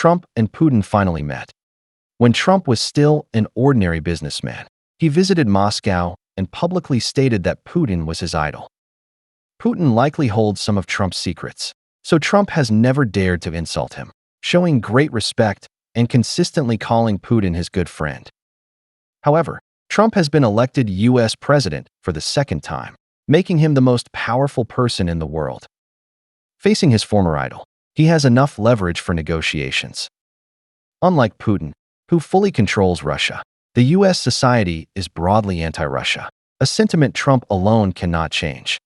Trump and Putin finally met. When Trump was still an ordinary businessman, he visited Moscow and publicly stated that Putin was his idol. Putin likely holds some of Trump's secrets, so Trump has never dared to insult him, showing great respect and consistently calling Putin his good friend. However, Trump has been elected U.S. president for the second time, making him the most powerful person in the world. Facing his former idol, he has enough leverage for negotiations. Unlike Putin, who fully controls Russia, the U.S. society is broadly anti-Russia, a sentiment Trump alone cannot change.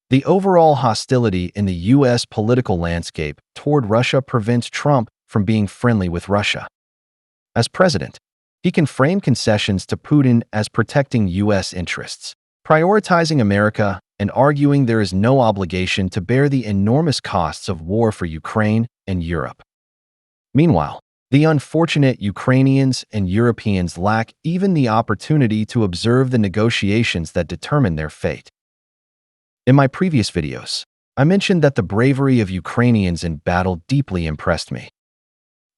The overall hostility in the U.S. political landscape toward Russia prevents Trump from being friendly with Russia. As president, he can frame concessions to Putin as protecting U.S. interests, prioritizing America, and arguing there is no obligation to bear the enormous costs of war for Ukraine and Europe. Meanwhile, the unfortunate Ukrainians and Europeans lack even the opportunity to observe the negotiations that determine their fate. In my previous videos, I mentioned that the bravery of Ukrainians in battle deeply impressed me.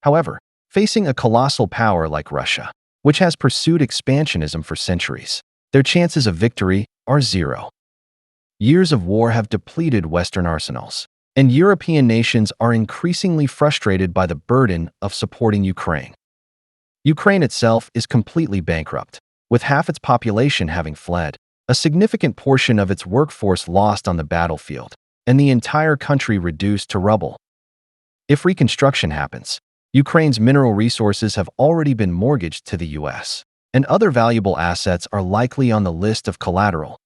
However, facing a colossal power like Russia, which has pursued expansionism for centuries, their chances of victory are zero. Years of war have depleted Western arsenals, and European nations are increasingly frustrated by the burden of supporting Ukraine. Ukraine itself is completely bankrupt, with half its population having fled, a significant portion of its workforce lost on the battlefield, and the entire country reduced to rubble. If reconstruction happens, Ukraine's mineral resources have already been mortgaged to the U.S., and other valuable assets are likely on the list of collateral.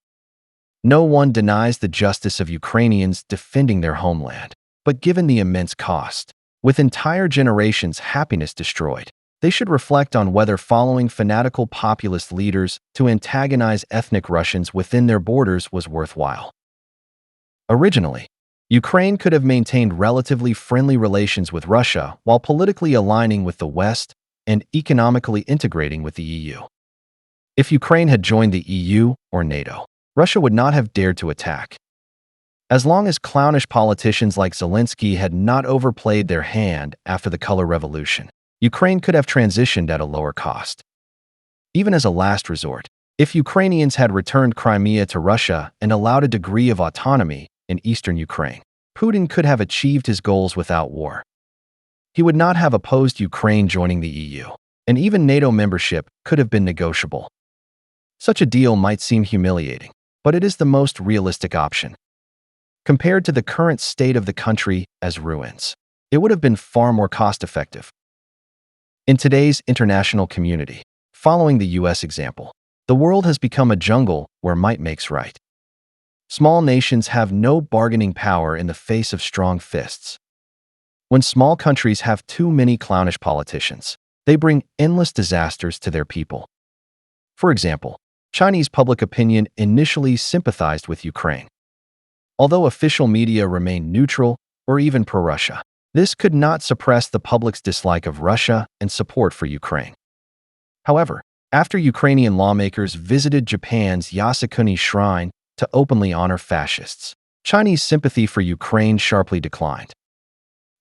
No one denies the justice of Ukrainians defending their homeland, but given the immense cost, with entire generations' happiness destroyed, they should reflect on whether following fanatical populist leaders to antagonize ethnic Russians within their borders was worthwhile. Originally, Ukraine could have maintained relatively friendly relations with Russia while politically aligning with the West and economically integrating with the EU. If Ukraine had joined the EU or NATO, Russia would not have dared to attack. As long as clownish politicians like Zelensky had not overplayed their hand after the Color Revolution, Ukraine could have transitioned at a lower cost. Even as a last resort, if Ukrainians had returned Crimea to Russia and allowed a degree of autonomy in eastern Ukraine, Putin could have achieved his goals without war. He would not have opposed Ukraine joining the EU, and even NATO membership could have been negotiable. Such a deal might seem humiliating, but it is the most realistic option. Compared to the current state of the country as ruins, it would have been far more cost-effective. In today's international community, following the U.S. example, the world has become a jungle where might makes right. Small nations have no bargaining power in the face of strong fists. When small countries have too many clownish politicians, they bring endless disasters to their people. For example, Chinese public opinion initially sympathized with Ukraine. Although official media remained neutral or even pro-Russia, this could not suppress the public's dislike of Russia and support for Ukraine. However, after Ukrainian lawmakers visited Japan's Yasukuni Shrine to openly honor fascists, Chinese sympathy for Ukraine sharply declined.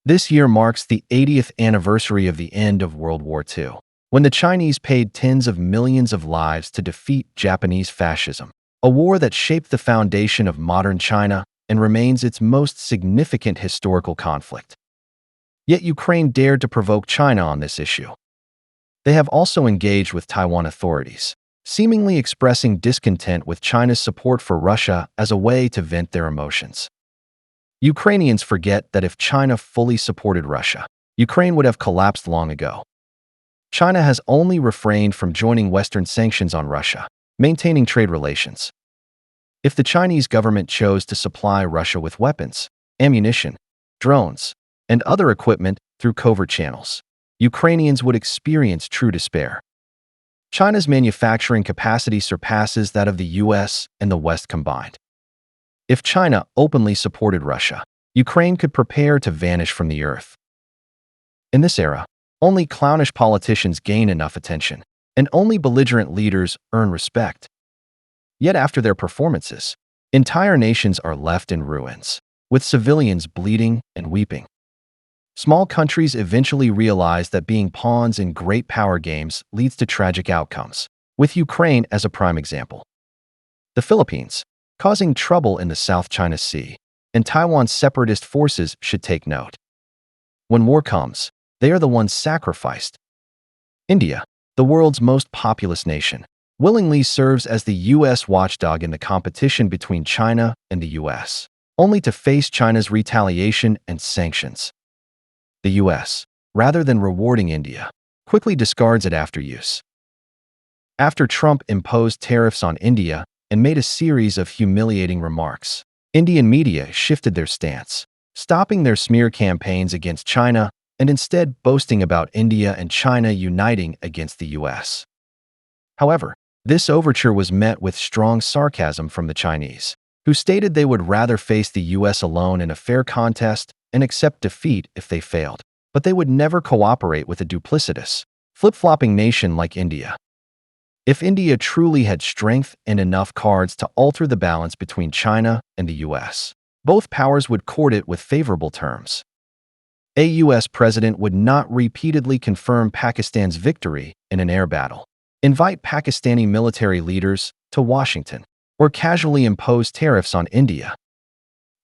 This year marks the 80th anniversary of the end of World War II, when the Chinese paid tens of millions of lives to defeat Japanese fascism, a war that shaped the foundation of modern China and remains its most significant historical conflict. Yet Ukraine dared to provoke China on this issue. They have also engaged with Taiwan authorities, seemingly expressing discontent with China's support for Russia as a way to vent their emotions. Ukrainians forget that if China fully supported Russia, Ukraine would have collapsed long ago. China has only refrained from joining Western sanctions on Russia, maintaining trade relations. If the Chinese government chose to supply Russia with weapons, ammunition, drones, and other equipment through covert channels, Ukrainians would experience true despair. China's manufacturing capacity surpasses that of the US and the West combined. If China openly supported Russia, Ukraine could prepare to vanish from the earth. In this era, only clownish politicians gain enough attention, and only belligerent leaders earn respect. Yet after their performances, entire nations are left in ruins, with civilians bleeding and weeping. Small countries eventually realize that being pawns in great power games leads to tragic outcomes, with Ukraine as a prime example. The Philippines, causing trouble in the South China Sea, and Taiwan's separatist forces should take note. When war comes, they are the ones sacrificed. India, the world's most populous nation, willingly serves as the U.S. watchdog in the competition between China and the U.S., only to face China's retaliation and sanctions. The U.S., rather than rewarding India, quickly discards it after use. After Trump imposed tariffs on India and made a series of humiliating remarks, Indian media shifted their stance, stopping their smear campaigns against China and instead boasting about India and China uniting against the U.S. However, this overture was met with strong sarcasm from the Chinese, who stated they would rather face the U.S. alone in a fair contest and accept defeat if they failed, but they would never cooperate with a duplicitous, flip-flopping nation like India. If India truly had strength and enough cards to alter the balance between China and the U.S., both powers would court it with favorable terms. A U.S. president would not repeatedly confirm Pakistan's victory in an air battle, invite Pakistani military leaders to Washington, or casually impose tariffs on India.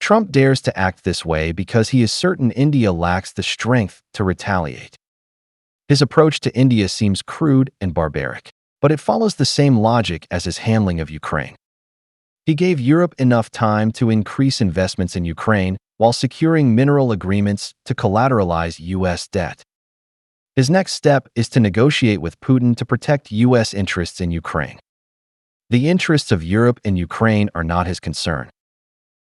Trump dares to act this way because he is certain India lacks the strength to retaliate. His approach to India seems crude and barbaric, but it follows the same logic as his handling of Ukraine. He gave Europe enough time to increase investments in Ukraine while securing mineral agreements to collateralize U.S. debt. His next step is to negotiate with Putin to protect U.S. interests in Ukraine. The interests of Europe and Ukraine are not his concern.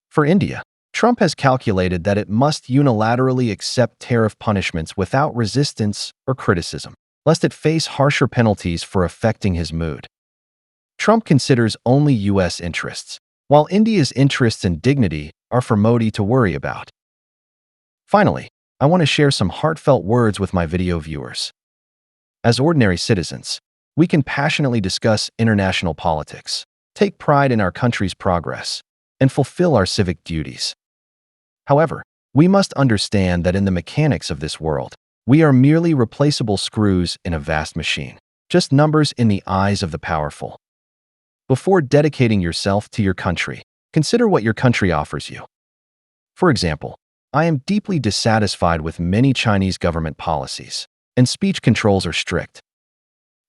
For India, Trump has calculated that it must unilaterally accept tariff punishments without resistance or criticism, lest it face harsher penalties for affecting his mood. Trump considers only U.S. interests, while India's interests and dignity are for Modi to worry about. Finally, I want to share some heartfelt words with my video viewers. As ordinary citizens, we can passionately discuss international politics, take pride in our country's progress, and fulfill our civic duties. However, we must understand that in the mechanics of this world, we are merely replaceable screws in a vast machine, just numbers in the eyes of the powerful. Before dedicating yourself to your country, consider what your country offers you. For example, I am deeply dissatisfied with many Chinese government policies, and speech controls are strict.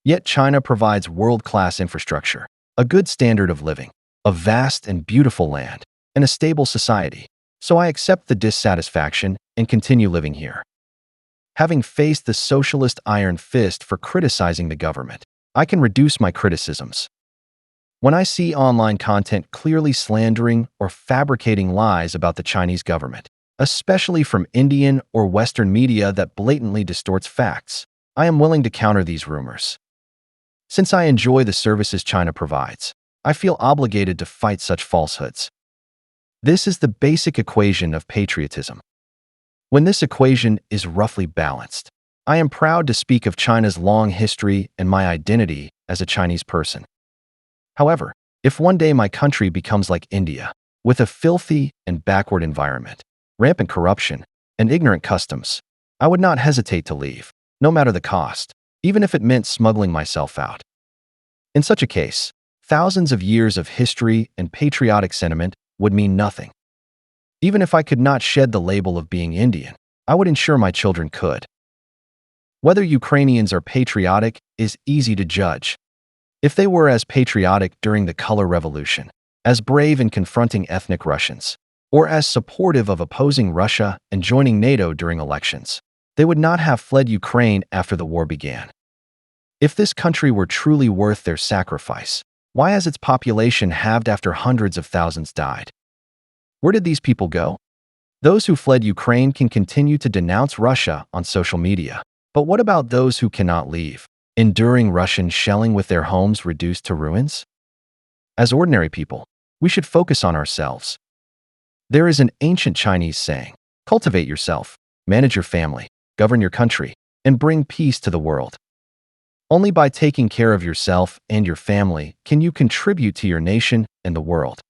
Yet China provides world-class infrastructure, a good standard of living, a vast and beautiful land, and a stable society, so I accept the dissatisfaction and continue living here. Having faced the socialist iron fist for criticizing the government, I can reduce my criticisms. When I see online content clearly slandering or fabricating lies about the Chinese government, especially from Indian or Western media that blatantly distorts facts, I am willing to counter these rumors. Since I enjoy the services China provides, I feel obligated to fight such falsehoods. This is the basic equation of patriotism. When this equation is roughly balanced, I am proud to speak of China's long history and my identity as a Chinese person. However, if one day my country becomes like India, with a filthy and backward environment, rampant corruption, and ignorant customs, I would not hesitate to leave, no matter the cost, even if it meant smuggling myself out. In such a case, thousands of years of history and patriotic sentiment would mean nothing. Even if I could not shed the label of being Indian, I would ensure my children could. Whether Ukrainians are patriotic is easy to judge. If they were as patriotic during the Color Revolution, as brave in confronting ethnic Russians, or as supportive of opposing Russia and joining NATO during elections, they would not have fled Ukraine after the war began. If this country were truly worth their sacrifice, why has its population halved after hundreds of thousands died? Where did these people go? Those who fled Ukraine can continue to denounce Russia on social media. But what about those who cannot leave, enduring Russian shelling with their homes reduced to ruins? As ordinary people, we should focus on ourselves. There is an ancient Chinese saying, cultivate yourself, manage your family, govern your country, and bring peace to the world. Only by taking care of yourself and your family can you contribute to your nation and the world.